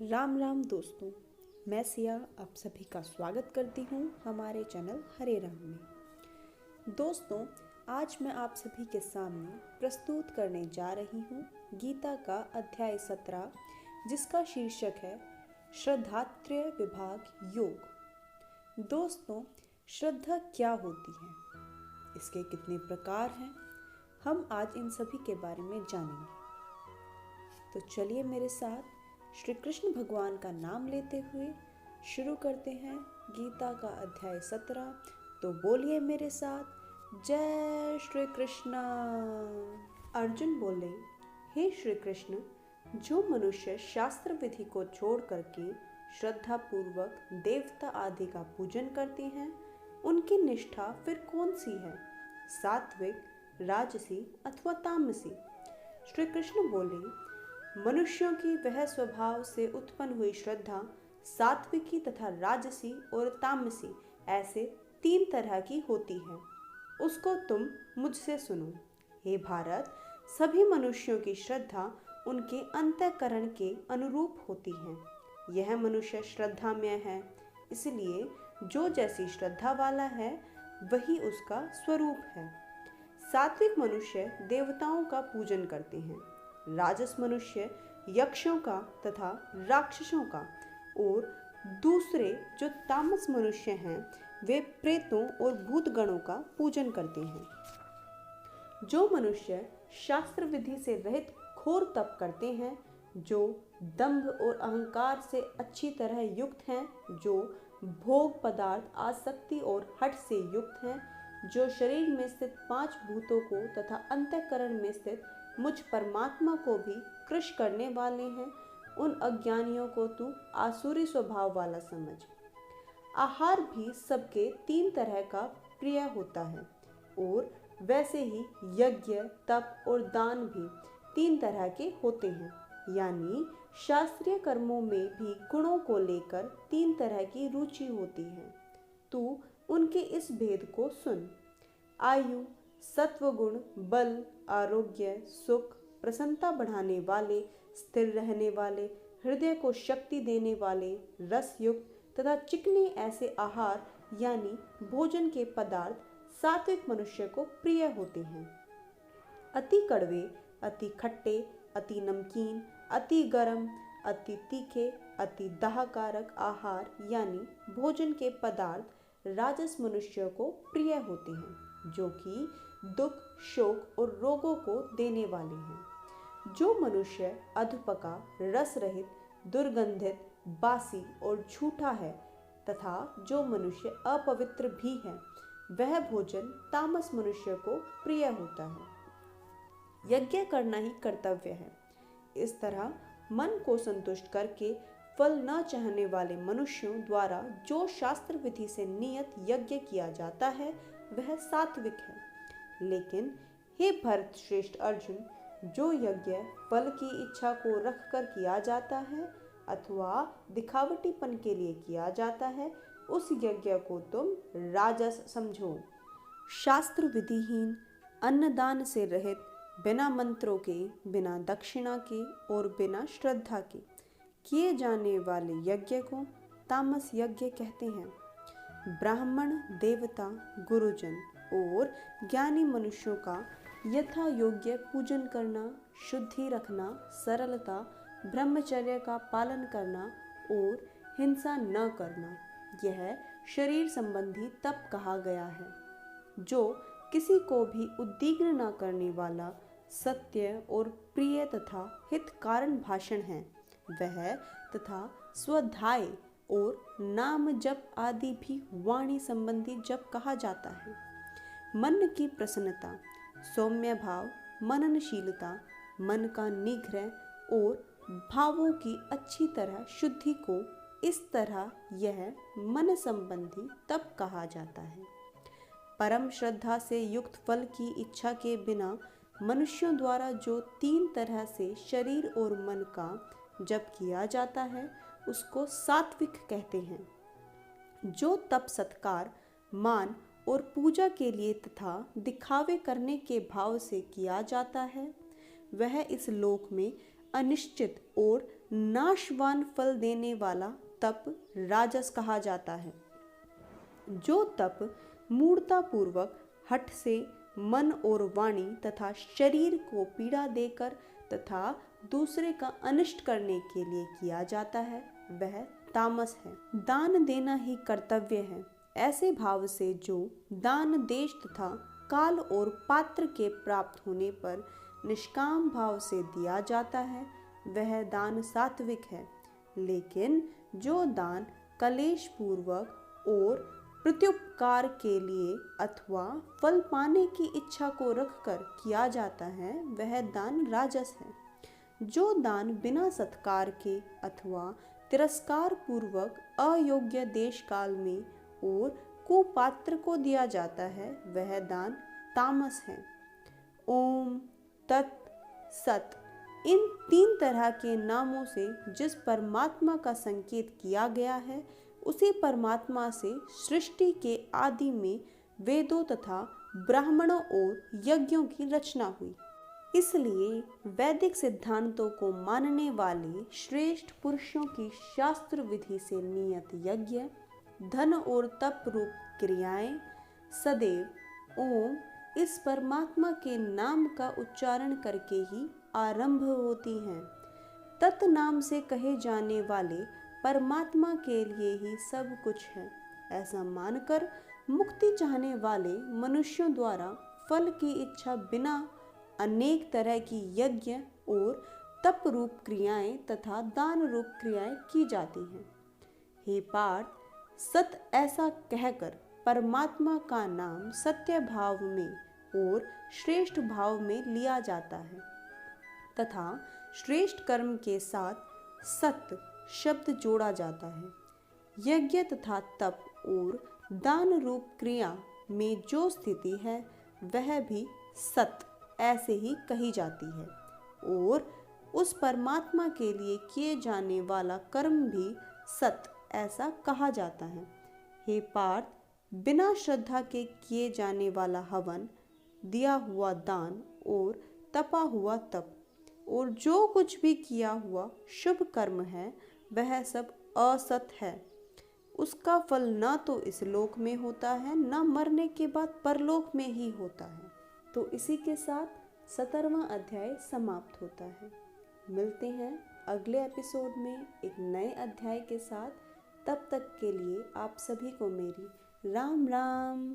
राम राम दोस्तों, मैं सिया आप सभी का स्वागत करती हूँ हमारे चैनल हरे राम में। दोस्तों, आज मैं आप सभी के सामने प्रस्तुत करने जा रही हूँ गीता का अध्याय 17, जिसका शीर्षक है श्रद्धात्रय विभाग योग। दोस्तों, श्रद्धा क्या होती है, इसके कितने प्रकार हैं, हम आज इन सभी के बारे में जानेंगे। तो चलिए मेरे साथ श्री कृष्ण भगवान का नाम लेते हुए शुरू करते हैं गीता का अध्याय 17। तो बोलिए मेरे साथ, जय श्री कृष्ण। अर्जुन बोले, हे श्री कृष्ण, जो मनुष्य शास्त्र विधि को छोड़ करके श्रद्धा पूर्वक देवता आदि का पूजन करते हैं, उनकी निष्ठा फिर कौन सी है, सात्विक, राजसी अथवा तामसी? श्री कृष्ण बोले, मनुष्यों की वह स्वभाव से उत्पन्न हुई श्रद्धा सात्विकी तथा राजसी और तामसी ऐसे 3 तरह की होती है। उसको तुम मुझसे सुनो। हे भारत, सभी मनुष्यों की श्रद्धा उनके अंतःकरण के अनुरूप होती है। यह मनुष्य श्रद्धामय है, इसलिए जो जैसी श्रद्धा वाला है वही उसका स्वरूप है। सात्विक मनुष्य देवताओं का पूजन करते हैं, राजस मनुष्य यक्षों का तथा राक्षसों का, और दूसरे जो तामस मनुष्य हैं वे प्रेतों और भूतगणों का पूजन करते हैं। जो मनुष्य शास्त्र विधि से रहित घोर तप करते हैं, जो दंभ और अहंकार से अच्छी तरह युक्त हैं, जो भोग पदार्थ आसक्ति और हठ से युक्त हैं, जो शरीर में स्थित 5 भूतों को तथा अंतःकरण में स्थित मुझ परमात्मा को भी कृश करने वाले हैं, उन अज्ञानियों को तू आसुरी स्वभाव वाला समझ। आहार भी सबके 3 तरह का प्रिय होता है, और वैसे ही यज्ञ, तप और दान भी 3 तरह के होते हैं। यानी शास्त्रीय कर्मों में भी गुणों को लेकर 3 तरह की रुचि होती है। तू उनके इस भेद को सुन। आयु, सत्वगुण, बल, आरोग्य, सुख, प्रसन्नता बढ़ाने वाले, स्थिर रहने वाले, हृदय को शक्ति देने वाले, रस युक्त तथा चिकने ऐसे आहार यानी भोजन के पदार्थ सात्विक मनुष्य को प्रिय होते हैं। अति कड़वे, अति खट्टे, अति नमकीन, अति गरम, अति तीखे, अति दाहकारक आहार यानी भोजन के पदार्थ राजस मनुष्य को प्रिय होते हैं, जो कि दुख, शोक और रोगों को देने वाले हैं। जो मनुष्य अधपका, रस रहित, दुर्गंधित, बासी और झूठा है तथा जो मनुष्य अपवित्र भी है, वह भोजन तामस मनुष्य को प्रिय होता है। यज्ञ करना ही कर्तव्य है। इस तरह मन को संतुष्ट करके फल न चाहने वाले मनुष्यों द्वारा जो शास्त्र विधि से नियत यज्ञ किया जाता है वह सात्विक है। लेकिन हे भरत श्रेष्ठ अर्जुन, जो यज्ञ फल की इच्छा को रखकर किया जाता है अथवा दिखावटीपन के लिए किया जाता है, उस यज्ञ को तुम राजस समझो। शास्त्र विधिहीन, अन्नदान से रहित, बिना मंत्रों के, बिना दक्षिणा के और बिना श्रद्धा के किए जाने वाले यज्ञ को तामस यज्ञ कहते हैं। ब्राह्मण, देवता, गुरुजन और ज्ञानी मनुष्यों का यथा योग्य पूजन करना, शुद्धि रखना, सरलता, ब्रह्मचर्य का पालन करना और हिंसा न करना, यह शरीर संबंधी तप कहा गया है। जो किसी को भी उद्विग्न न करने वाला सत्य और प्रिय तथा हित कारण भाषण है, वह तथा स्वधाय और नाम जप आदि भी वाणी संबंधी जप कहा जाता है। मन की प्रसन्नता, सौम्य भाव, मननशीलता, मन का निग्रह और भावों की अच्छी तरह शुद्धि को, इस तरह यह मन संबंधी तप कहा जाता है। परम श्रद्धा से युक्त फल की इच्छा के बिना मनुष्यों द्वारा जो 3 तरह से शरीर और मन का जप किया जाता है, उसको सात्विक कहते हैं। जो तप सत्कार, मान और पूजा के लिए तथा दिखावे करने के भाव से किया जाता है, वह इस लोक में अनिश्चित और नाशवान फल देने वाला तप राजस कहा जाता है। जो तप मूढ़ता पूर्वक हठ से मन और वाणी तथा शरीर को पीड़ा देकर तथा दूसरे का अनिष्ट करने के लिए किया जाता है, वह तामस है। दान देना ही कर्तव्य है, ऐसे भाव से जो दान देश तथा काल और पात्र के प्राप्त होने पर निष्काम भाव से दिया जाता है, वह दान सात्विक है। लेकिन जो दान कलेश पूर्वक और प्रत्युपकार के लिए अथवा फल पाने की इच्छा को रखकर किया जाता है, वह दान राजस है। जो दान बिना सत्कार के अथवा तिरस्कार पूर्वक अयोग्य देश काल में और कुपात्र को दिया जाता है, वह दान तामस है। ओम तत् सत इन 3 तरह के नामों से जिस परमात्मा का संकेत किया गया है, उसी परमात्मा से सृष्टि के आदि में वेदों तथा ब्राह्मणों और यज्ञों की रचना हुई। इसलिए वैदिक सिद्धांतों को मानने वाले श्रेष्ठ पुरुषों की शास्त्र विधि से नियत यज्ञ, धन और तप रूप क्रियाएं सदैव ओम इस परमात्मा के नाम का उच्चारण करके ही आरंभ होती हैं। तत् नाम से कहे जाने वाले परमात्मा के लिए ही सब कुछ है, ऐसा मानकर मुक्ति चाहने वाले मनुष्यों द्वारा फल की इच्छा बिना अनेक तरह की यज्ञ और तप रूप क्रियाएं तथा दान रूप क्रियाएं की जाती हैं। हे पार्थ, सत ऐसा कहकर परमात्मा का नाम सत्य भाव में और श्रेष्ठ भाव में लिया जाता है तथा श्रेष्ठ कर्म के साथ सत्य शब्द जोड़ा जाता है। यज्ञ तथा तप और दान रूप क्रिया में जो स्थिति है, वह भी सत्य ऐसे ही कही जाती है और उस परमात्मा के लिए किए जाने वाला कर्म भी सत्य ऐसा कहा जाता है। हे पार्थ, बिना श्रद्धा के किए जाने वाला हवन, दिया हुआ दान और तपा हुआ तप और जो कुछ भी किया हुआ शुभ कर्म है, वह सब असत है। उसका फल न तो इस लोक में होता है, न मरने के बाद परलोक में ही होता है। तो इसी के साथ 17वां अध्याय समाप्त होता है। मिलते हैं अगले एपिसोड में एक नए अध्याय के साथ। तब तक के लिए आप सभी को मेरी राम राम।